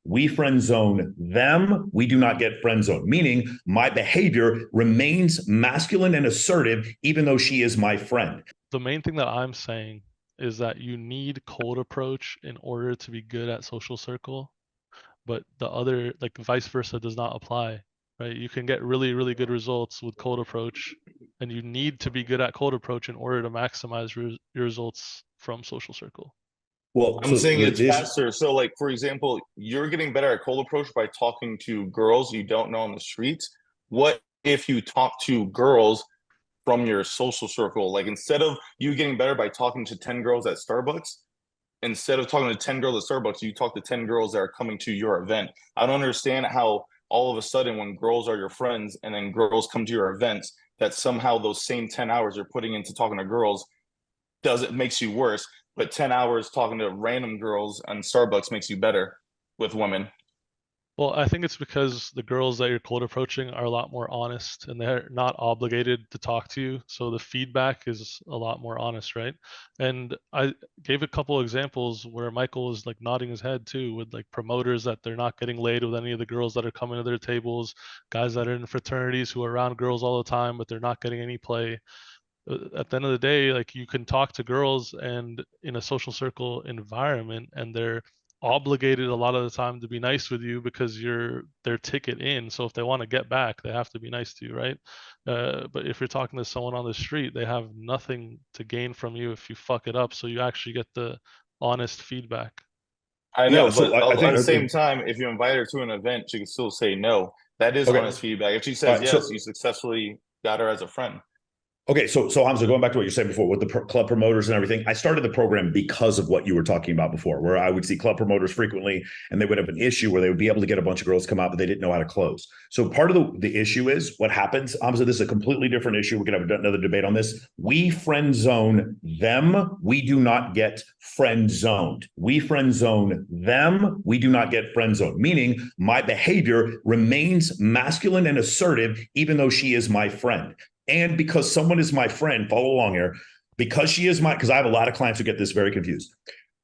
we friend zone them. We do not get friend zoned, meaning my behavior remains masculine and assertive, even though she is my friend. The main thing that I'm saying is that you need cold approach in order to be good at social circle, but the other, like vice versa, does not apply, right? You can get really, really good results with cold approach, and you need to be good at cold approach in order to maximize your results from social circle. Well, I'm so saying it's this, faster. So, like, for example, you're getting better at cold approach by talking to girls you don't know on the streets. What if you talk to girls from your social circle? Like, instead of you getting better by talking to 10 girls at Starbucks, instead of talking to 10 girls at Starbucks, you talk to 10 girls that are coming to your event. I don't understand how all of a sudden, when girls are your friends and then girls come to your events, that somehow those same 10 hours you're putting into talking to girls does it makes you worse, but 10 hours talking to random girls on Starbucks makes you better with women. Well, I think it's because the girls that you're cold approaching are a lot more honest and they're not obligated to talk to you. So the feedback is a lot more honest, right? And I gave a couple examples where Michael is like nodding his head too, with like promoters that they're not getting laid with any of the girls that are coming to their tables, guys that are in fraternities who are around girls all the time, but they're not getting any play. At the end of the day, like you can talk to girls and in a social circle environment, and they're obligated a lot of the time to be nice with you because you're their ticket in. So if they want to get back, they have to be nice to you, right? But if you're talking to someone on the street, they have nothing to gain from you if you fuck it up. So you actually get the honest feedback. I yeah. know, So but I at think the same time, if you invite her to an event, she can still say no. That is okay. honest feedback. If she All says right. yes, So you successfully got her as a friend. okay, so Hamza, going back to what you said before with the club promoters and everything, I started the program because of what you were talking about before, where I would see club promoters frequently, and they would have an issue where they would be able to get a bunch of girls to come out, but they didn't know how to close. So part of the issue is what happens. Hamza, this is a completely different issue. We could have another debate on this. We friend zone them. We do not get friend zoned. We friend zone them. We do not get friend zoned. Meaning, my behavior remains masculine and assertive, even though she is my friend. And because someone is my friend, follow along here, because she is my, because I have a lot of clients who get this very confused.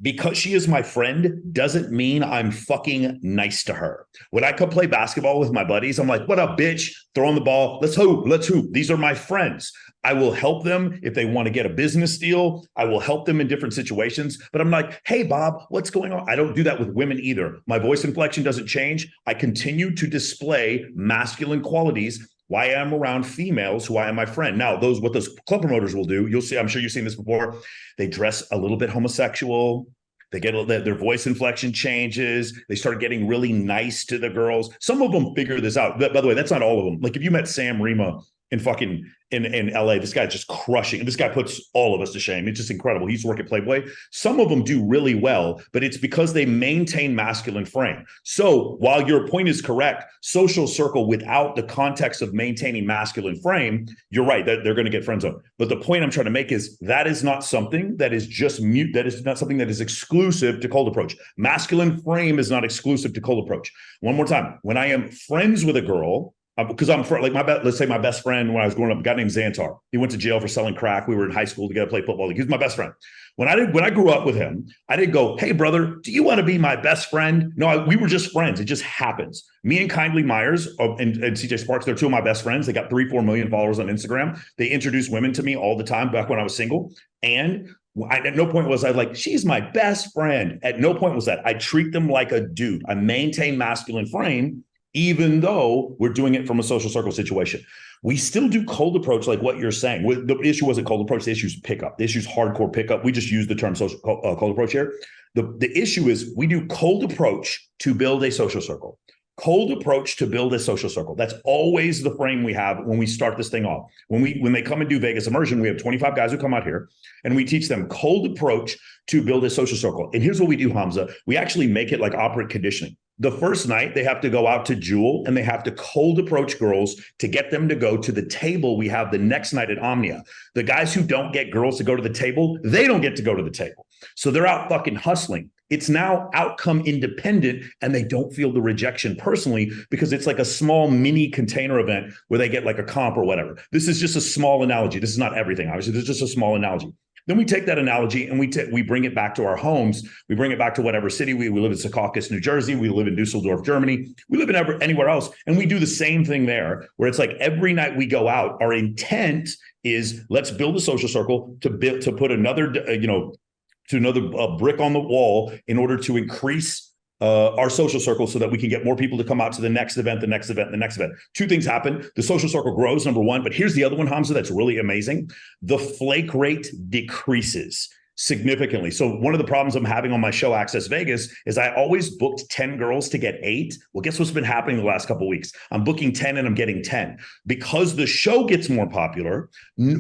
Because she is my friend doesn't mean I'm fucking nice to her. When I come play basketball with my buddies, I'm like, what up, bitch? Throwing the ball. Let's hoop. Let's hoop. These are my friends. I will help them if they want to get a business deal. I will help them in different situations. But I'm like, hey, Bob, what's going on? I don't do that with women either. My voice inflection doesn't change. I continue to display masculine qualities why I'm around females who I am my friend. Now, what those club promoters will do, you'll see, I'm sure you've seen this before. They dress a little bit homosexual. They get their voice inflection changes. They start getting really nice to the girls. Some of them figure this out. By the way, that's not all of them. Like if you met Sam Rima in fucking in LA, this guy's just crushing. This guy puts all of us to shame. It's just incredible. He used to work at Playboy. Some of them do really well, but it's because they maintain masculine frame. So while your point is correct, social circle without the context of maintaining masculine frame, you're right, that they're going to get friend zone. But the point I'm trying to make is that is not something that is just mute. That is not something that is exclusive to cold approach. Masculine frame is not exclusive to cold approach. One more time, when I am friends with a girl, because I'm like let's say my best friend when I was growing up, a guy named Xantar. He went to jail for selling crack. We were in high school together, play football. He was my best friend. When I grew up with him, I didn't go, hey brother, do you want to be my best friend? No, we were just friends. It just happens. Me and Kindly Myers and CJ Sparks, they're two of my best friends. They got 3-4 million followers on Instagram. They introduced women to me all the time back when I was single. And at no point was I like, she's my best friend. At no point was that. I treat them like a dude. I maintain masculine frame, even though we're doing it from a social circle situation. We still do cold approach like what you're saying. The issue wasn't cold approach. The issue is pickup. The issue is hardcore pickup. We just use the term cold approach here. The issue is we do cold approach to build a social circle. Cold approach to build a social circle. That's always the frame we have when we start this thing off. When they come and do Vegas immersion, we have 25 guys who come out here and we teach them cold approach to build a social circle. And here's what we do, Hamza. We actually make it like operant conditioning. The first night, they have to go out to Jewel and they have to cold approach girls to get them to go to the table we have the next night at Omnia. The guys who don't get girls to go to the table, they don't get to go to the table. So they're out fucking hustling. It's now outcome independent and they don't feel the rejection personally because it's like a small mini container event where they get like a comp or whatever. This is just a small analogy. This is not everything. Obviously, this is just a small analogy. Then we take that analogy and we bring it back to our homes. We bring it back to whatever city we live in Secaucus, New Jersey. We live in Dusseldorf, Germany. We live in anywhere else. And we do the same thing there, where it's like every night we go out, our intent is let's build a social circle to put another, brick on the wall in order to increase our social circle so that we can get more people to come out to the next event, the next event, the next event. Two things happen. The social circle grows, number one, but here's the other one, Hamza, that's really amazing. The flake rate decreases significantly. So one of the problems I'm having on my show Access Vegas is I always booked 10 girls to get 8. Well, guess what's been happening the last couple of weeks? I'm booking 10 and I'm getting 10. Because the show gets more popular,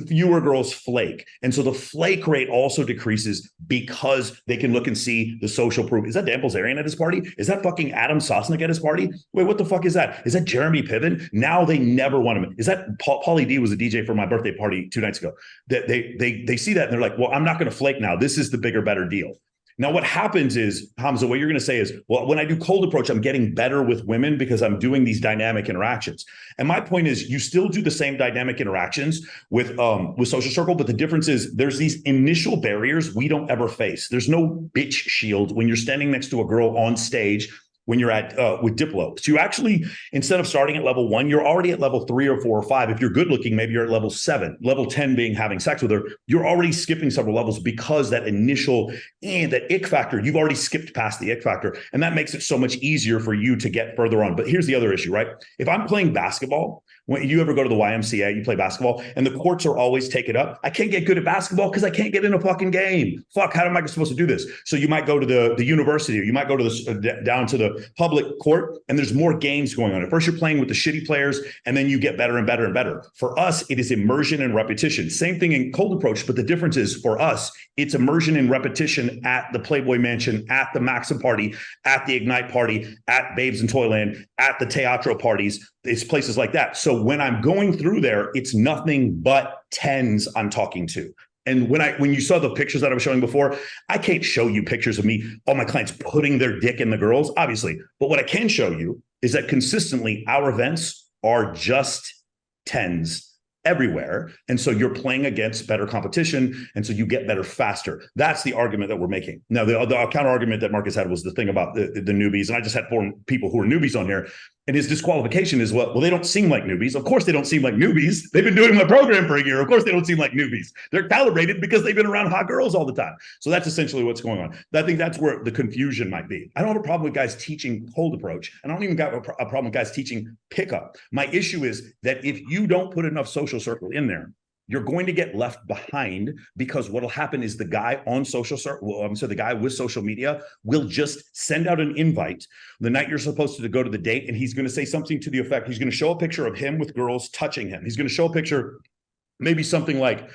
fewer girls flake. And so the flake rate also decreases because they can look and see the social proof. Is that Dan Bilzerian at his party? Is that fucking Adam Sosnick at his party? Wait, what the fuck is that? Is that Jeremy Piven? Now they never want him. Is that Pauly D was a DJ for my birthday party 2 nights ago? That they see that and they're like, well, I'm not going to flake now. This is the bigger, better deal. Now, what happens is, Hamza, what you're going to say is, well, when I do cold approach, I'm getting better with women because I'm doing these dynamic interactions. And my point is, you still do the same dynamic interactions with social circle, but the difference is there's these initial barriers we don't ever face. There's no bitch shield when you're standing next to a girl on stage when you're at with Diplo. So you actually, instead of starting at level 1, you're already at level 3 or 4 or 5. If you're good looking, maybe you're at level 7, level 10 being having sex with her. You're already skipping several levels because that initial, that ick factor, you've already skipped past the ick factor. And that makes it so much easier for you to get further on. But here's the other issue, right? If I'm playing basketball, when you ever go to the YMCA, you play basketball, and the courts are always taken up. I can't get good at basketball because I can't get in a fucking game. Fuck, how am I supposed to do this? So you might go to the university, or you might go to down to the public court, and there's more games going on. At first, you're playing with the shitty players, and then you get better and better and better. For us, it is immersion and repetition. Same thing in cold approach, but the difference is for us, it's immersion and repetition at the Playboy Mansion, at the Maxim party, at the Ignite party, at Babes in Toyland, at the Teatro parties. It's places like that. So when I'm going through there, it's nothing but 10s I'm talking to. And when you saw the pictures that I was showing before, I can't show you pictures of me, all my clients putting their dick in the girls, obviously. But what I can show you is that consistently our events are just 10s everywhere. And so you're playing against better competition. And so you get better faster. That's the argument that we're making. Now, the counter argument that Marcus had was the thing about the newbies. And I just had 4 people who are newbies on here. And his disqualification is, well, they don't seem like newbies. Of course they don't seem like newbies. They've been doing my program for a year. Of course they don't seem like newbies. They're calibrated because they've been around hot girls all the time. So that's essentially what's going on. I think that's where the confusion might be. I don't have a problem with guys teaching cold approach. And I don't even have a problem with guys teaching pickup. My issue is that if you don't put enough social circle in there, you're going to get left behind, because what'll happen is the guy on social circle, so the guy with social media will just send out an invite the night you're supposed to go to the date, and he's going to say something to the effect, he's going to show a picture of him with girls touching him. He's going to show a picture, maybe something like,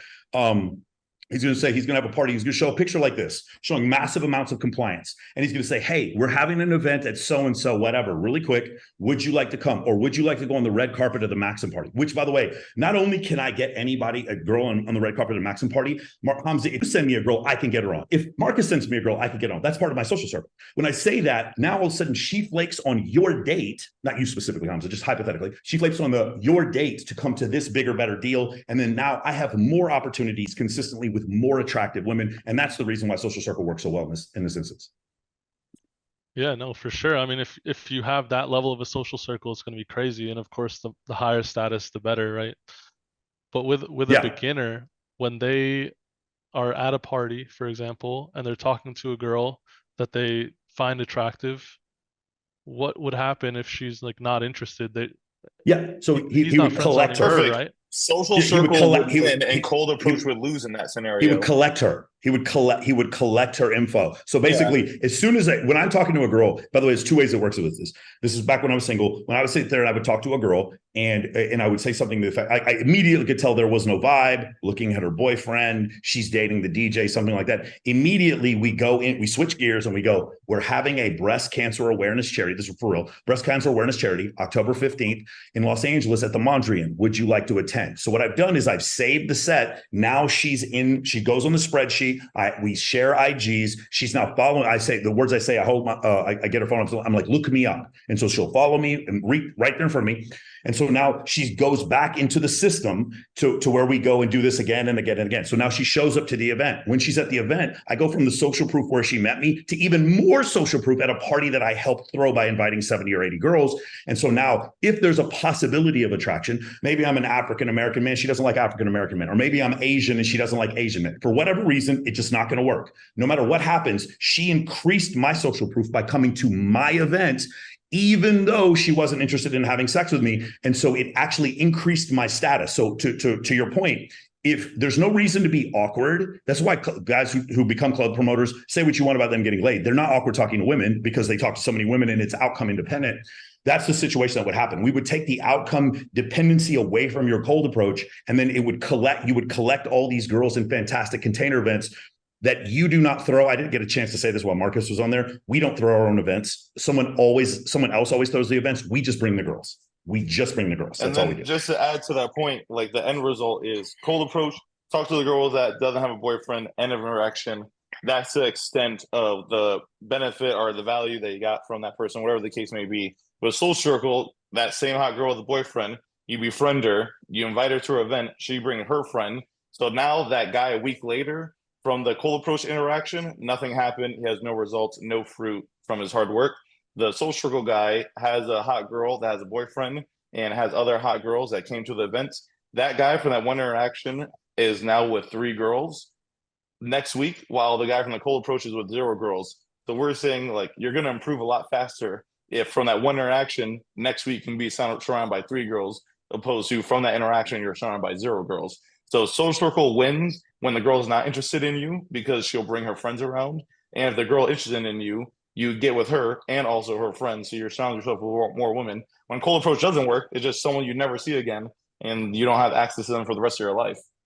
he's going to say he's going to have a party. He's going to show a picture like this, showing massive amounts of compliance. And he's going to say, hey, we're having an event at so-and-so, whatever, really quick. Would you like to come? Or would you like to go on the red carpet of the Maxim party? Which, by the way, not only can I get anybody, a girl on the red carpet of the Maxim party, Hamza, if you send me a girl, I can get her on. If Marcus sends me a girl, I can get on. That's part of my social circle. When I say that, now all of a sudden she flakes on your date, not you specifically, Hamza, just hypothetically, she flakes on your date to come to this bigger, better deal. And then now I have more opportunities consistently with more attractive women, and that's the reason why social circle works so well in this instance. Yeah, no, for sure. I mean, if you have that level of a social circle, it's going to be crazy, and of course, the higher status, the better, right? But with a beginner, when they are at a party, for example, and they're talking to a girl that they find attractive, what would happen if she's like not interested? So he would collect her, right? Social circle and cold approach would lose in that scenario. He would collect her. He would collect her info. So basically, as soon as when I'm talking to a girl, by the way, there's 2 ways it works with this. This is back when I was single. When I would sit there and I would talk to a girl and I would say something to the effect, I immediately could tell there was no vibe, looking at her boyfriend, she's dating the DJ, something like that. Immediately we go in, we switch gears and we go, we're having a breast cancer awareness charity. This is for real. Breast cancer awareness charity, October 15th in Los Angeles at the Mondrian. Would you like to attend? So what I've done is I've saved the set. Now she goes on the spreadsheet. she. We share IGs. She's now following. I say the words I say. I hold my. I get her phone. I'm like, look me up, and so she'll follow me and right there in front of me. And so now she goes back into the system to where we go and do this again and again and again. So now she shows up to the event. When she's at the event, I go from the social proof where she met me to even more social proof at a party that I helped throw by inviting 70 or 80 girls. And so now if there's a possibility of attraction, maybe I'm an African-American man, she doesn't like African-American men, or maybe I'm Asian and she doesn't like Asian men. For whatever reason, it's just not going to work. No matter what happens, she increased my social proof by coming to my event, even though she wasn't interested in having sex with me. And so it actually increased my status. So to your point, if there's no reason to be awkward, that's why guys who become club promoters, say what you want about them getting laid. They're not awkward talking to women because they talk to so many women and it's outcome independent. That's the situation that would happen. We would take the outcome dependency away from your cold approach, and then you would collect all these girls in fantastic container events that you do not throw. I didn't get a chance to say this while Marcus was on there. We don't throw our own events. Someone else always throws the events. We just bring the girls. That's all we do. Just to add to that point, like the end result is cold approach, talk to the girl that doesn't have a boyfriend, end of interaction. That's the extent of the benefit or the value that you got from that person, whatever the case may be. But social circle, that same hot girl with a boyfriend, you befriend her, you invite her to her event, she bring her friend. So now that guy a week later, from the cold approach interaction, nothing happened. He has no results, no fruit from his hard work. The social circle guy has a hot girl that has a boyfriend and has other hot girls that came to the event. That guy from that one interaction is now with 3 girls next week, while the guy from the cold approach is with 0 girls. So we're saying like you're going to improve a lot faster if from that one interaction next week can be surrounded by 3 girls, opposed to from that interaction you're surrounded by 0 girls. So social circle wins when the girl is not interested in you because she'll bring her friends around. And if the girl is interested in you, you get with her and also her friends. So you're surrounding yourself with more women. When cold approach doesn't work, it's just someone you never see again and you don't have access to them for the rest of your life.